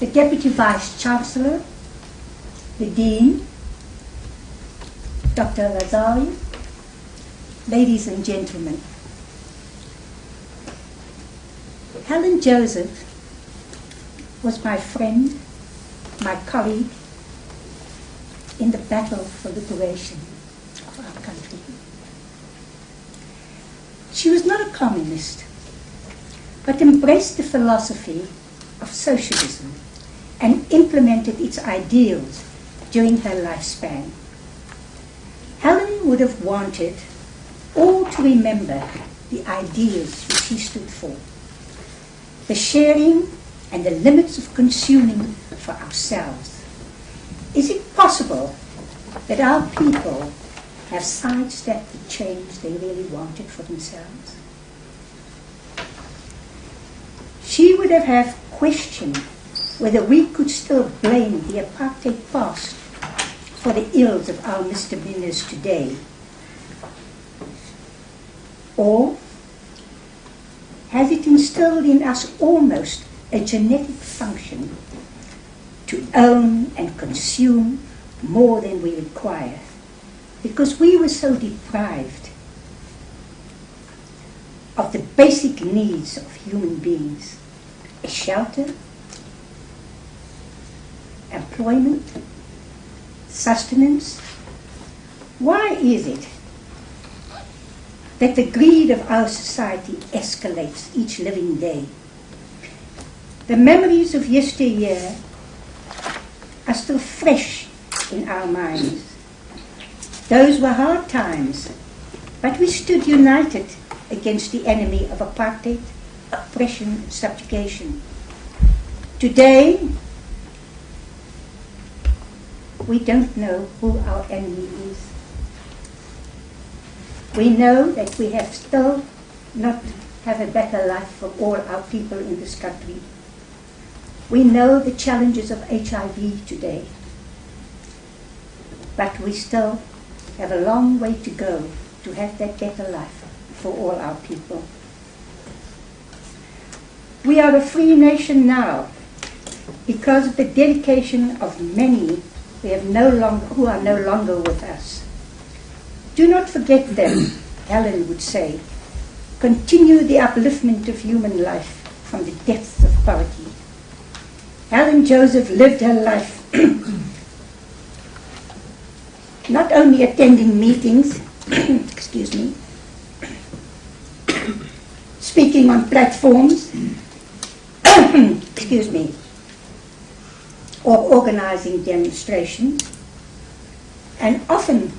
the Deputy Vice-Chancellor, the Dean, Dr. Razali, ladies and gentlemen. Helen Joseph was my friend, my colleague, in the battle for liberation of our country. She was not a communist, but embraced the philosophy of socialism and implemented its ideals during her lifespan. Helen would have wanted all to remember the ideals which she stood for, the sharing and the limits of consuming for ourselves. Is it possible that our people have sidestepped the change they really wanted for themselves? She would have questioned whether we could still blame the apartheid past for the ills of our misdemeanors today. Or has it instilled in us almost a genetic function to own and consume more than we require, because we were so deprived of the basic needs of human beings: a shelter, employment, sustenance? Why is it that the greed of our society escalates each living day? The memories of yesteryear are still fresh in our minds. Those were hard times, but we stood united against the enemy of apartheid, oppression, and subjugation. Today, we don't know who our enemy is. We know that we have still not have a better life for all our people in this country. We know the challenges of HIV today, but we still have a long way to go to have that better life for all our people. We are a free nation now because of the dedication of many who are no longer with us. Do not forget them, Helen would say. Continue the upliftment of human life from the depths of poverty. Helen Joseph lived her life not only attending meetings, excuse me, speaking on platforms, excuse me, or organizing demonstrations, and often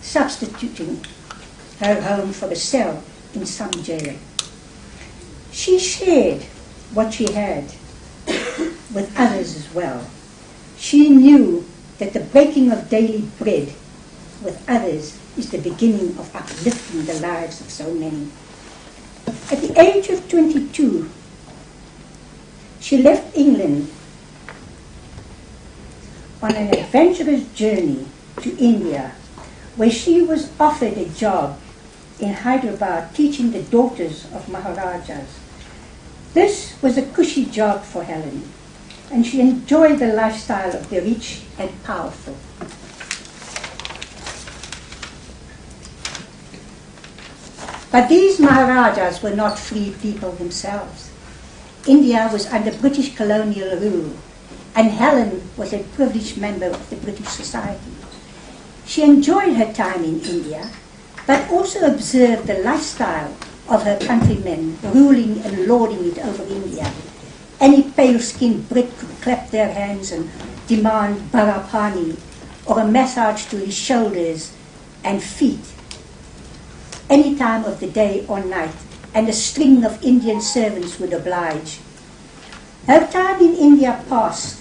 substituting her home for a cell in some jail. She shared what she had with others as well. She knew that the breaking of daily bread with others is the beginning of uplifting the lives of so many. At the age of 22, she left England on an adventurous journey to India, where she was offered a job in Hyderabad teaching the daughters of Maharajas. This was a cushy job for Helen, and she enjoyed the lifestyle of the rich and powerful. But these Maharajas were not free people themselves. India was under British colonial rule, and Helen was a privileged member of the British society. She enjoyed her time in India, but also observed the lifestyle of her countrymen, ruling and lording it over India. Any pale-skinned Brit could clap their hands and demand bara pani, or a massage to his shoulders and feet, any time of the day or night, and a string of Indian servants would oblige. Her time in India passed,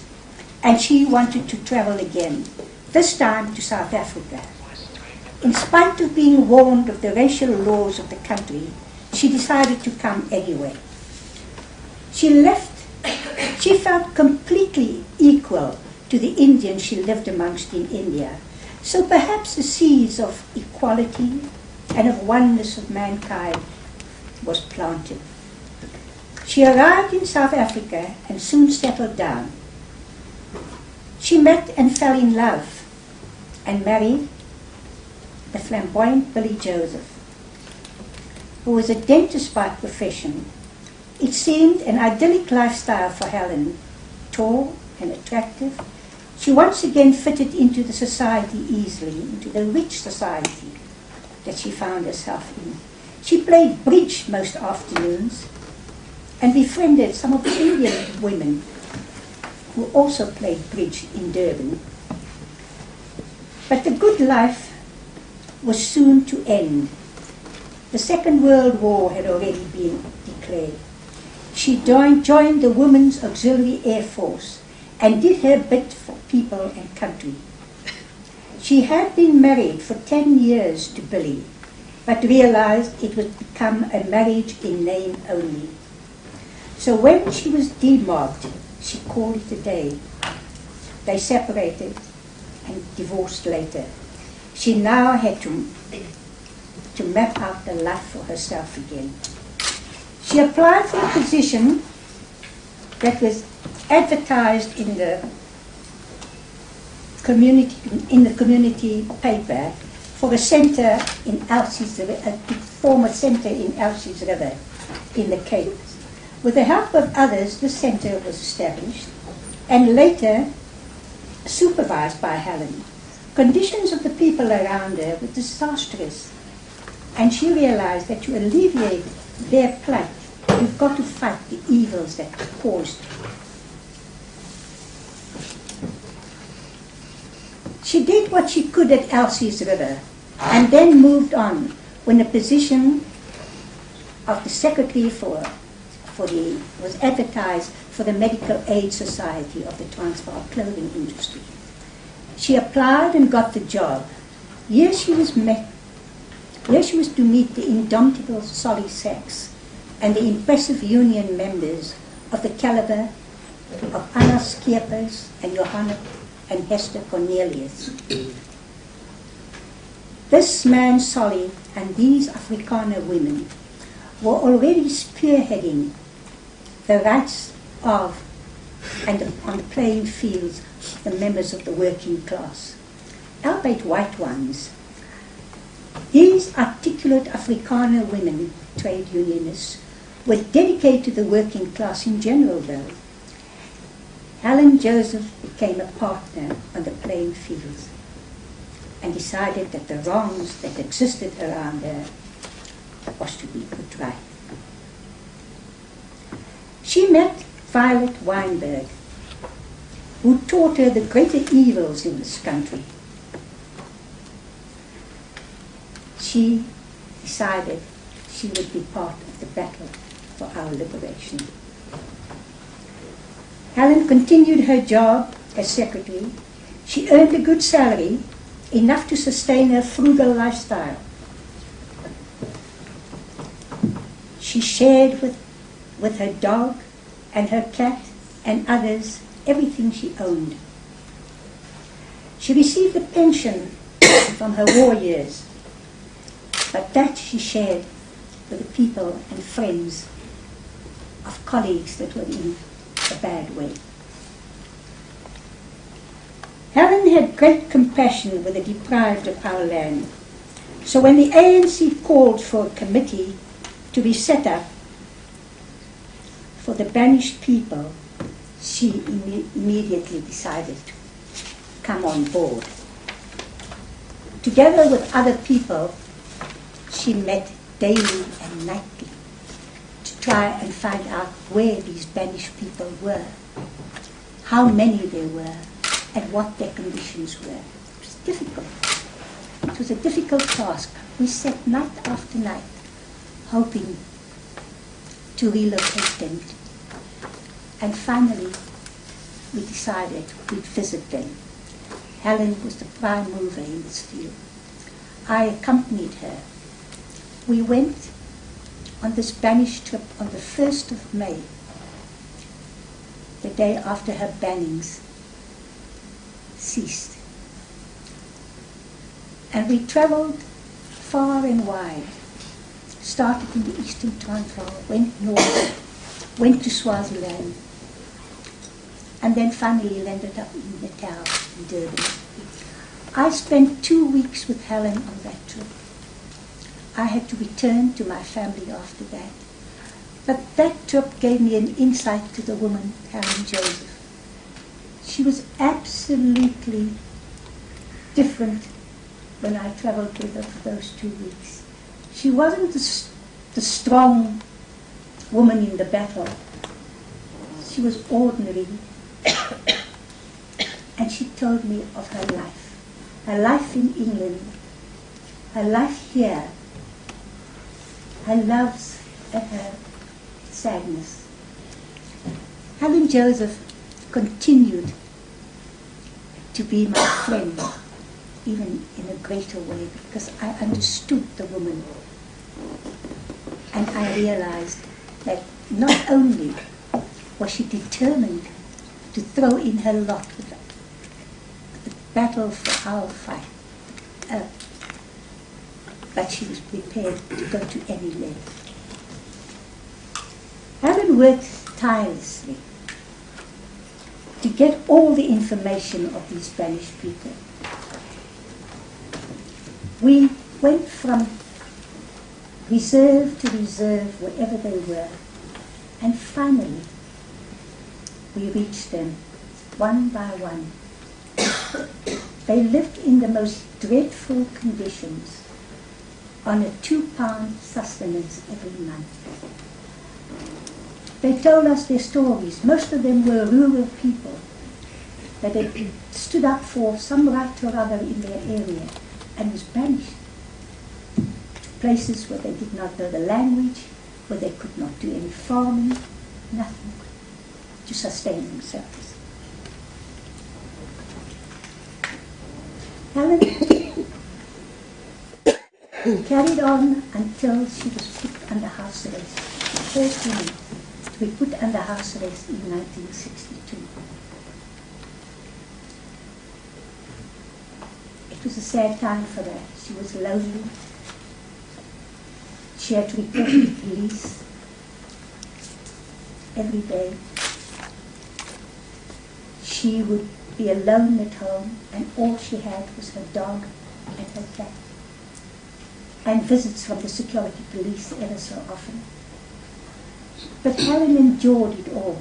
and she wanted to travel again, this time to South Africa. In spite of being warned of the racial laws of the country, she decided to come anyway. She felt completely equal to the Indians she lived amongst in India. So perhaps the seeds of equality and of oneness of mankind was planted. She arrived in South Africa and soon settled down. She met and fell in love and married the flamboyant Billy Joseph, who was a dentist by profession. It seemed an idyllic lifestyle for Helen, tall and attractive. She once again fitted into the society easily, into the rich society that she found herself in. She played bridge most afternoons and befriended some of the Indian women who also played bridge in Durban. But the good life was soon to end. The Second World War had already been declared. She joined the Women's Auxiliary Air Force and did her bit for people and country. She had been married for 10 years to Billy, but realized it would become a marriage in name only. So when she was demobbed, she called it a day. They separated and divorced later. She now had to map out the life for herself again. She applied for a position that was advertised in the community paper for a centre in Elsie's River, a former centre in Elsie's River in the Cape. With the help of others, the centre was established and later supervised by Helen. Conditions of the people around her were disastrous, and she realized that to alleviate their plight, you've got to fight the evils that caused it. She did what she could at Elsie's River and then moved on when the position of the secretary was advertised for the Medical Aid Society of the Transvaal clothing industry. She applied and got the job. Here she was to meet the indomitable Solly Sachs and the impressive union members of the caliber of Anna Skeepers and Johanna and Hester Cornelius. This man Solly and these Afrikaner women were already spearheading the rights of and on the playing fields the members of the working class, albeit white ones. These articulate Afrikaner women, trade unionists, were dedicated to the working class in general though. Helen Joseph became a partner on the playing fields and decided that the wrongs that existed around her was to be put right. She met Violet Weinberg, who taught her the greater evils in this country. She decided she would be part of the battle for our liberation. Helen continued her job as secretary. She earned a good salary, enough to sustain her frugal lifestyle. She shared with her dog and her cat and others everything she owned. She received a pension from her war years, but that she shared with the people and friends of colleagues that were in a bad way. Helen had great compassion with the deprived of our land. So when the ANC called for a committee to be set up for the banished people, she immediately decided to come on board. Together with other people, she met daily and nightly to try and find out where these banished people were, how many there were, and what their conditions were. It was difficult. It was a difficult task. We sat night after night hoping to relocate them. And finally, we decided we'd visit them. Helen was the prime mover in this field. I accompanied her. We went on this banished trip on the 1st of May, the day after her bannings ceased. And we traveled far and wide, started in the Eastern Transvaal, went north went to Swaziland, and then finally landed up in Natal, in Durban. I spent 2 weeks with Helen on that trip. I had to return to my family after that. But that trip gave me an insight to the woman, Helen Joseph. She was absolutely different when I traveled with her for those 2 weeks. She wasn't the strong woman in the battle. She was ordinary. And she told me of her life in England, her life here, her loves and her sadness. Helen Joseph continued to be my friend, even in a greater way, because I understood the woman. And I realized that not only was she determined to throw in her lot with the battle for our fight, but she was prepared to go to any length. Helen worked tirelessly to get all the information of these banished people. We went from reserve to reserve, wherever they were, and finally we reached them one by one. They lived in the most dreadful conditions on a 2-pound sustenance every month. They told us their stories. Most of them were rural people that had stood up for some right or other in their area and was banished to places where they did not know the language, where they could not do any farming, nothing to sustain themselves. Helen carried on until she was put under house arrest. The first woman to be put under house arrest in 1962. It was a sad time for her. She was lonely. She had to report to the police every day. She would be alone at home, and all she had was her dog and her cat, and visits from the security police ever so often. But Helen endured it all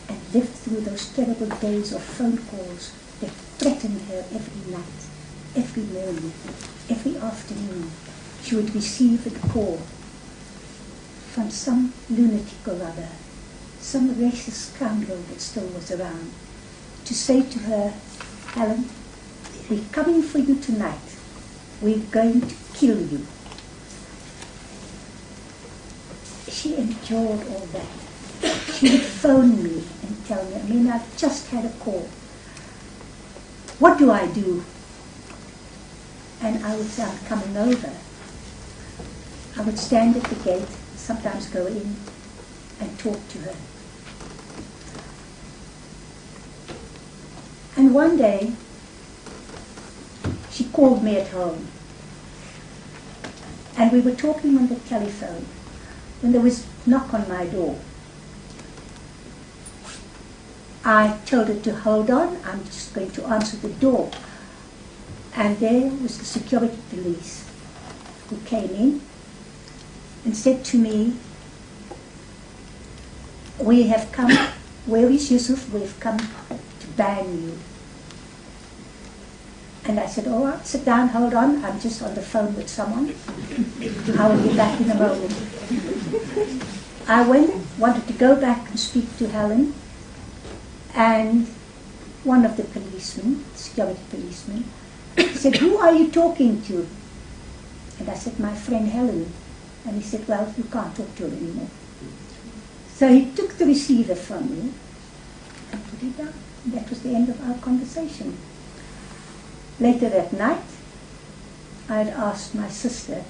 and lived through those terrible days of phone calls that threatened her every night, every morning, every afternoon. She would receive a call from some lunatic or other, some racist scoundrel that still was around, to say to her, Helen, we're coming for you tonight. We're going to kill you. She endured all that. She would phone me and tell me, Amina, I've just had a call. What do I do? And I would say, I'm coming over. I would stand at the gate, sometimes go in and talk to her. And one day, she called me at home. And we were talking on the telephone when there was a knock on my door. I told her to hold on, I'm just going to answer the door. And there was the security police who came in and said to me, we have come, where is Yusuf? We've come to ban you. And I said, all right, sit down, hold on, I'm just on the phone with someone. I will be back in a moment. I wanted to go back and speak to Helen, and one of the policemen, security policemen, said, who are you talking to? And I said, my friend Helen. And he said, well, you can't talk to her anymore. So he took the receiver from me and put it down. And that was the end of our conversation. Later that night, I had asked my sister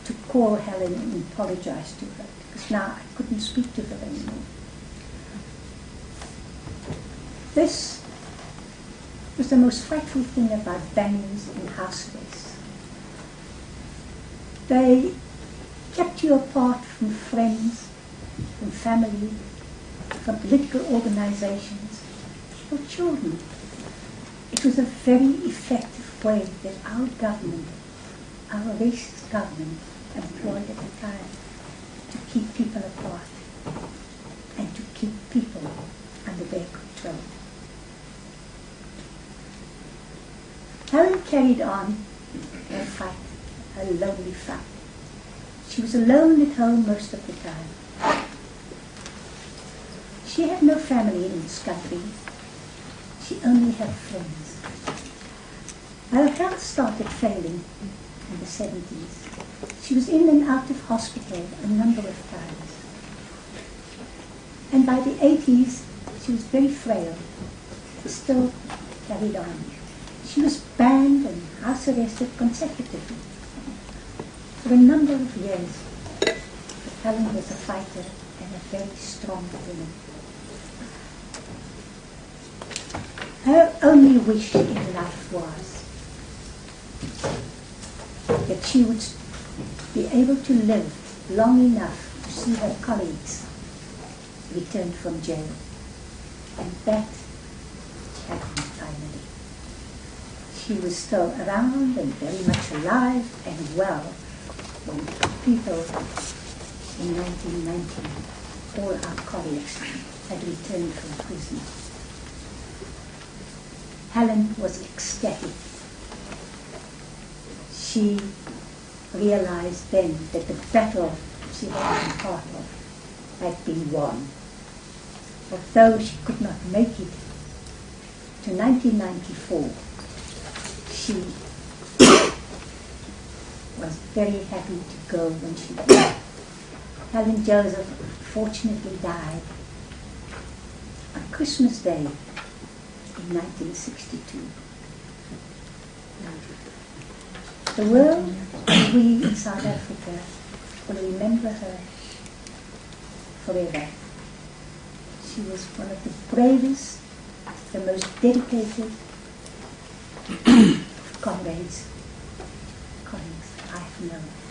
to call Helen and apologize to her, because now I couldn't speak to her anymore. This was the most frightful thing about bangers in house arrest. They kept you apart from friends, from family, from political organizations, or children. It was a very effective way that our government, our racist government, employed at the time to keep people apart and to keep people under their control. Helen carried on her fight, her lonely fight. She was alone at home most of the time. She had no family in this country. She only had friends. Her health started failing in the 70s. She was in and out of hospital a number of times. And by the 80s, she was very frail, but still carried on. She was banned and house arrested consecutively. For a number of years, but Helen was a fighter and a very strong woman. Her only wish in life was that she would be able to live long enough to see her colleagues return from jail. And that happened finally. She was still around and very much alive and well when people in 1990, all our colleagues, had returned from prison. Helen was ecstatic. She realized then that the battle she had been part of had been won. Although she could not make it to 1994, she was very happy to go when she did. Helen Joseph fortunately died on Christmas Day in 1962. The world, and we in South Africa, will remember her forever. She was one of the bravest, the most dedicated comrades, colleagues I have known.